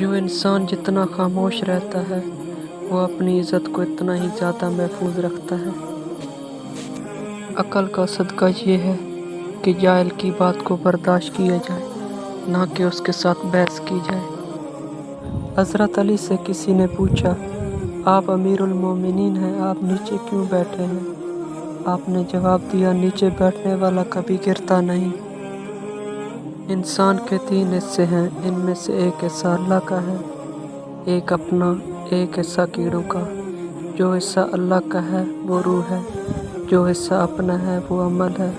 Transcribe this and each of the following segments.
जो इंसान जितना खामोश रहता है वो अपनी इज़्ज़त को इतना ही ज़्यादा महफूज रखता है। अक्ल का सदका ये है कि जाहिल की बात को बर्दाश्त किया जाए, ना कि उसके साथ बहस की जाए। हज़रत अली से किसी ने पूछा, आप अमीरुल मोमिनीन हैं, आप नीचे क्यों बैठे हैं? आपने जवाब दिया, नीचे बैठने वाला कभी गिरता नहीं। इंसान के 3 हिस्से हैं, इनमें से एक हिस्सा अल्लाह का है, एक अपना, एक हिस्सा कीड़ों का। जो हिस्सा अल्लाह का है वो रूह है, जो हिस्सा अपना है वो अमल है,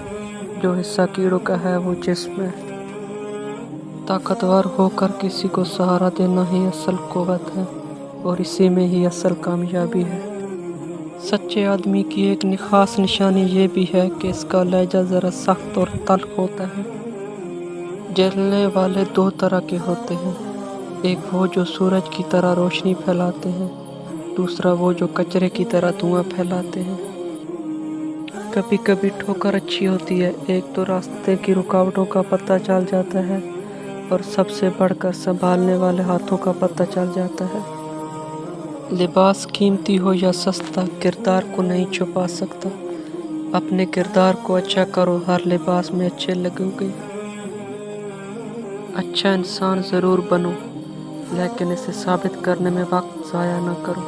जो हिस्सा कीड़ों का है वो जिस्म है। ताकतवर होकर किसी को सहारा देना ही असल क़ुव्वत है और इसी में ही असल कामयाबी है। सच्चे आदमी की एक ख़ास निशानी ये भी है कि इसका लहजा ज़रा सख्त और तल्ख़ होता है। जलने वाले 2 तरह के होते हैं, एक वो जो सूरज की तरह रोशनी फैलाते हैं, दूसरा वो जो कचरे की तरह धुआं फैलाते हैं। कभी कभी ठोकर अच्छी होती है, एक तो रास्ते की रुकावटों का पता चल जाता है और सबसे बढ़कर संभालने वाले हाथों का पता चल जाता है। लिबास कीमती हो या सस्ता, किरदार को नहीं छुपा सकता। अपने किरदार को अच्छा करो, हर लिबास में अच्छे लगोगे। अच्छा इंसान ज़रूर बनो, लेकिन इसे साबित करने में वक्त ज़ाया ना करो।